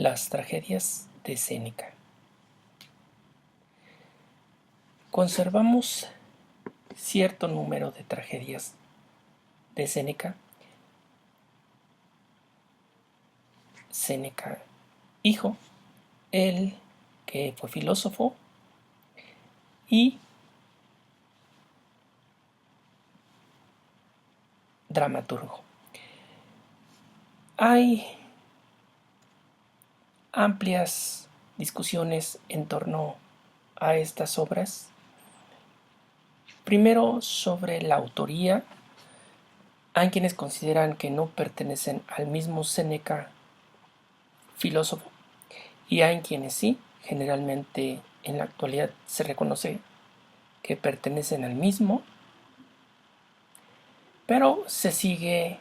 Las tragedias de Séneca. Conservamos cierto número de tragedias de Séneca. Séneca, hijo, él que fue filósofo y dramaturgo. Hay amplias discusiones en torno a estas obras. Primero, sobre la autoría. Hay quienes consideran que no pertenecen al mismo Séneca filósofo y hay quienes sí. Generalmente en la actualidad se reconoce que pertenecen al mismo, pero se sigue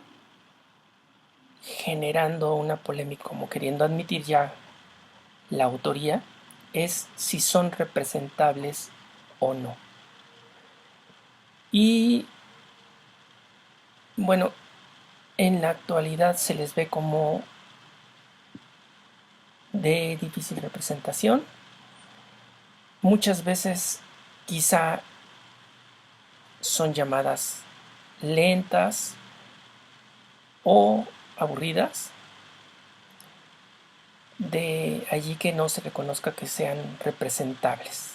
generando una polémica, como queriendo admitir ya la autoría, es si son representables o no. Y bueno, en la actualidad se les ve como de difícil representación. Muchas veces quizá son llamadas lentas o aburridas. De allí que no se reconozca que sean representables.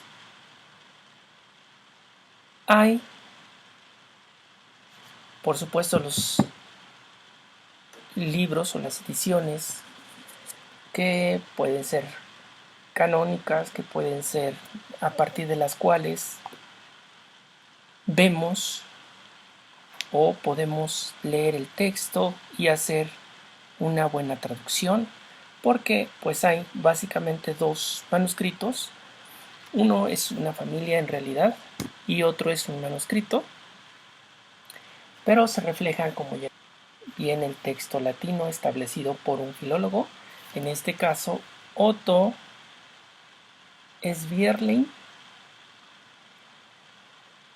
Hay, por supuesto, los libros o las ediciones que pueden ser canónicas, que pueden ser a partir de las cuales vemos o podemos leer el texto y hacer una buena traducción, porque pues hay básicamente dos manuscritos. Uno es una familia en realidad y otro es un manuscrito, pero se reflejan como ya bien el texto latino establecido por un filólogo, en este caso Otto Sbierling,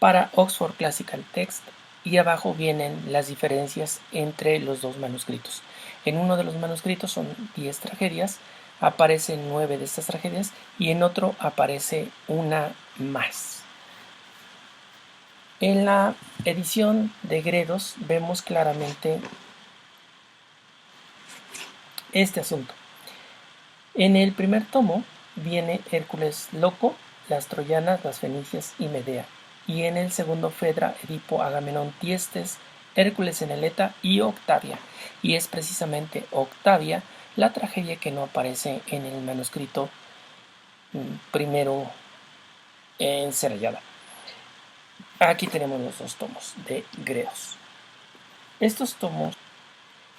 para Oxford Classical Text, y abajo vienen las diferencias entre los dos manuscritos. En uno de los manuscritos son 10 tragedias, aparecen 9 de estas tragedias y en otro aparece una más. En la edición de Gredos vemos claramente este asunto. En el primer tomo viene Hércules Loco, las troyanas, las fenicias y Medea. Y en el segundo Fedra, Edipo, Agamenón, Tiestes, Hércules en Eleta y Octavia. Y es precisamente Octavia la tragedia que no aparece en el manuscrito primero ensarallada. Aquí tenemos los dos tomos de Gredos. Estos tomos,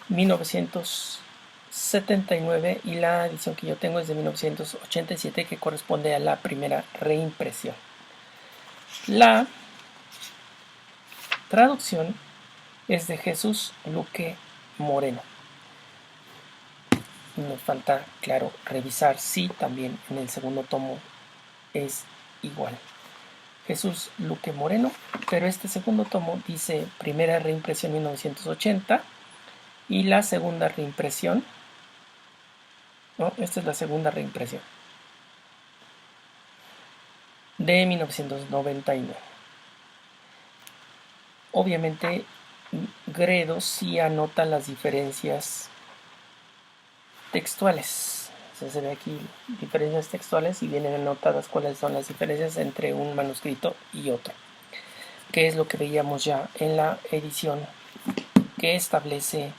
1979, y la edición que yo tengo es de 1987, que corresponde a la primera reimpresión. La traducción es de Jesús Luque Moreno. Nos falta, claro, revisar si también en el segundo tomo es igual. Jesús Luque Moreno, pero este segundo tomo dice primera reimpresión 1980 y la segunda reimpresión, no, esta es la segunda reimpresión de 1999. Obviamente Gredos sí anota las diferencias textuales. Se ve aquí diferencias textuales y vienen anotadas cuáles son las diferencias entre un manuscrito y otro, que es lo que veíamos ya en la edición que establece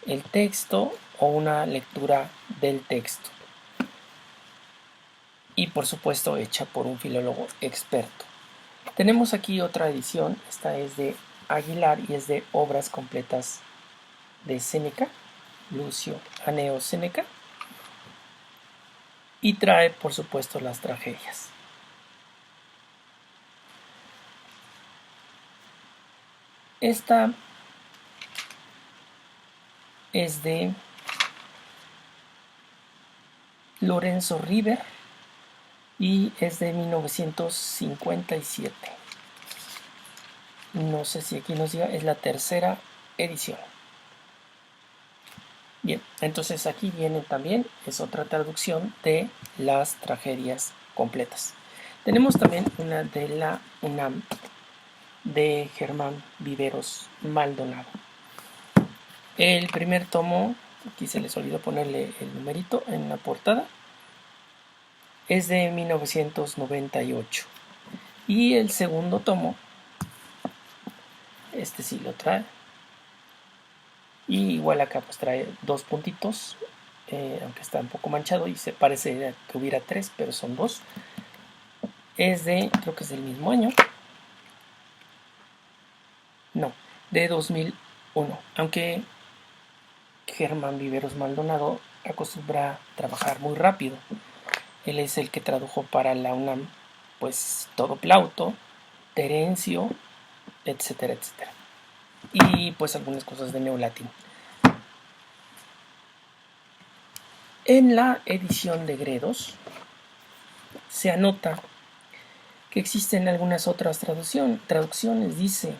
el texto o una lectura del texto, y por supuesto hecha por un filólogo experto. Tenemos aquí otra edición, esta es de Aguilar y es de Obras Completas de Séneca, Lucio Aneo Séneca, y trae por supuesto las tragedias. Esta es de Lorenzo River y es de 1957. No sé si aquí nos diga, es la tercera edición. Bien, entonces aquí viene también, es otra traducción de las tragedias completas. Tenemos también una de la UNAM, de Germán Viveros Maldonado. El primer tomo, aquí se les olvidó ponerle el numerito en la portada, es de 1998. Y el segundo tomo, este sí lo trae. Y igual acá pues trae dos puntitos, aunque está un poco manchado y se parece que hubiera tres, pero son dos. Es de, creo que es del mismo año. No, de 2001. Aunque Germán Viveros Maldonado acostumbra a trabajar muy rápido. Él es el que tradujo para la UNAM, pues todo Plauto, Terencio, etcétera, etcétera. Y pues algunas cosas de neolatín. En la edición de Gredos se anota que existen algunas otras traducciones. Dice,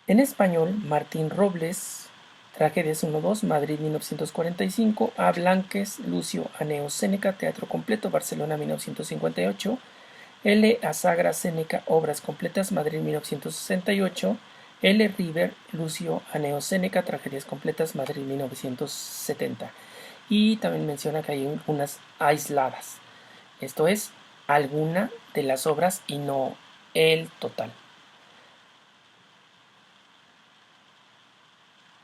en español, Martín Robles, Tragedias 1-2, Madrid 1945, A. Blanques, Lucio Aneo Séneca, Teatro Completo, Barcelona 1958, L. Asagra Séneca, Obras Completas, Madrid 1968, L. River, Lucio Aneo Séneca, Tragedias Completas, Madrid 1970. Y también menciona que hay unas aisladas. Esto es, alguna de las obras y no el total.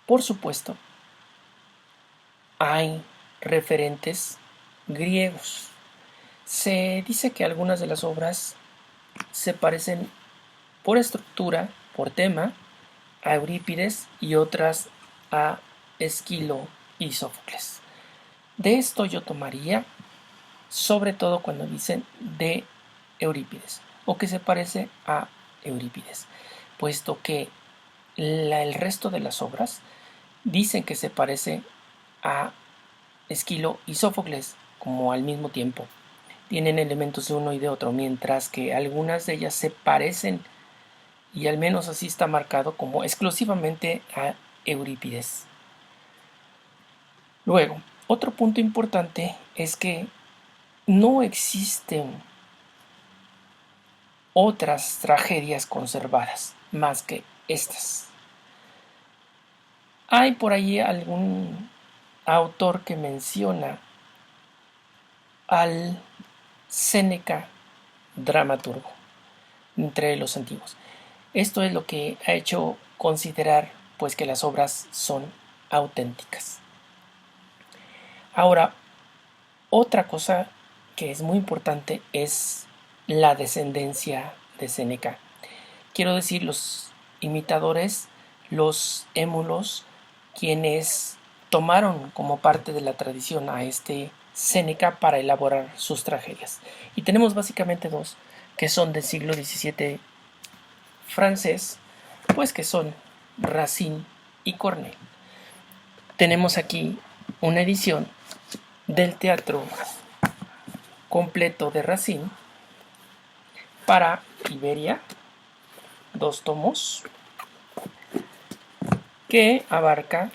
Por supuesto, hay referentes griegos. Se dice que algunas de las obras se parecen por estructura, por tema, a Eurípides y otras a Esquilo y Sófocles. De esto yo tomaría, sobre todo cuando dicen de Eurípides o que se parece a Eurípides, puesto que el resto de las obras dicen que se parece a Esquilo y Sófocles como al mismo tiempo. Tienen elementos de uno y de otro, mientras que algunas de ellas se parecen, y al menos así está marcado, como exclusivamente a Eurípides. Luego, otro punto importante es que no existen otras tragedias conservadas más que estas. Hay por ahí algún autor que menciona al Séneca dramaturgo entre los antiguos. Esto es lo que ha hecho considerar pues que las obras son auténticas. Ahora, otra cosa que es muy importante es la descendencia de Séneca. Quiero decir, los imitadores, los émulos, quienes tomaron como parte de la tradición a este Séneca para elaborar sus tragedias. Y tenemos básicamente dos, que son del siglo XVII francés, pues que son Racine y Corneille. Tenemos aquí una edición del teatro completo de Racine para Iberia, 2 tomos, que abarca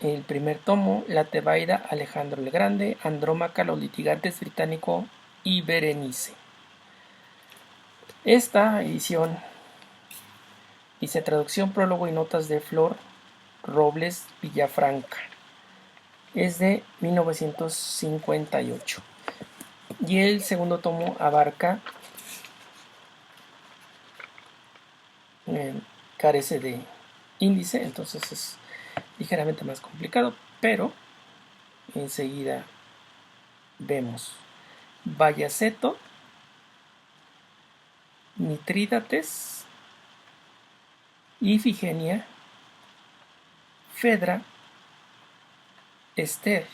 el primer tomo, La Tebaida, Alejandro el Grande, Andrómaca, Los Litigantes, Británico y Berenice. Esta edición dice traducción, prólogo y notas de Flor Robles Villafranca. Es de 1958. Y el segundo tomo abarca, carece de índice, entonces es ligeramente más complicado, pero enseguida vemos Bayaceto, Mitrídates, Ifigenia, Fedra, Esther,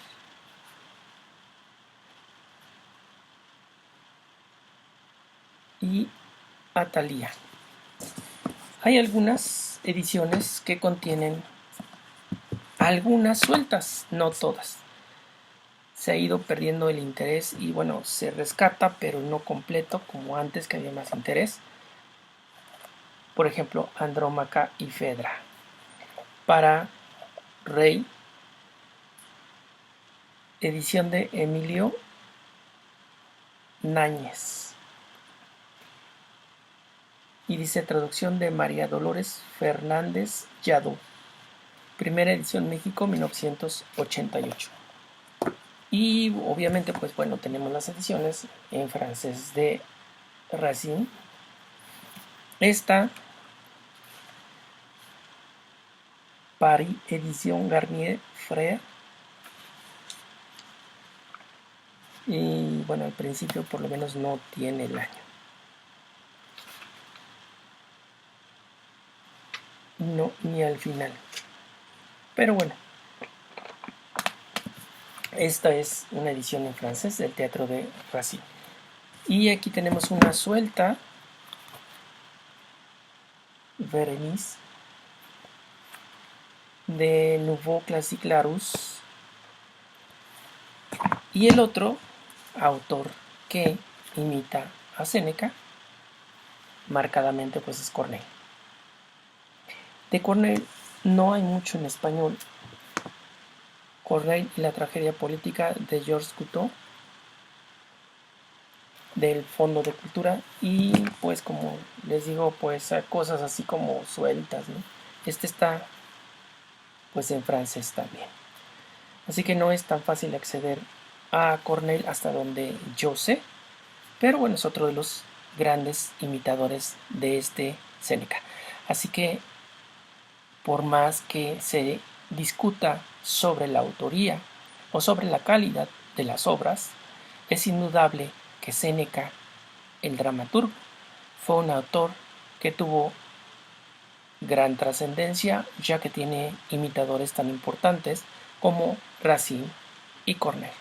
y Atalía. Hay algunas ediciones que contienen algunas sueltas, no todas. Se ha ido perdiendo el interés y bueno, se rescata, pero no completo como antes, que había más interés. por ejemplo, Andrómaca y Fedra. Para Rey, edición de Emilio Náñez. Y dice traducción de María Dolores Fernández Yadó. Primera edición México, 1988. Y obviamente, pues bueno, tenemos las ediciones en francés de Racine. Esta, Paris, edición Garnier Frère. Y bueno, al principio por lo menos no tiene el año. No, ni al final. Pero bueno, esta es una edición en francés del teatro de Racine. Y aquí tenemos una suelta, Berenice, de Nouveau Classique Larousse. Y el otro autor que imita a Séneca, marcadamente, pues es Corneille. De Corneille no hay mucho en español. Corneille y la tragedia política de Georges Couteau, del Fondo de Cultura, y pues como les digo, pues cosas así como sueltas, ¿no? Este está pues en francés también. Así que no es tan fácil acceder a Corneille hasta donde yo sé, pero bueno, es otro de los grandes imitadores de este Séneca. Así que por más que se discuta sobre la autoría o sobre la calidad de las obras, es indudable que Séneca, el dramaturgo, fue un autor que tuvo gran trascendencia, ya que tiene imitadores tan importantes como Racine y Corneille.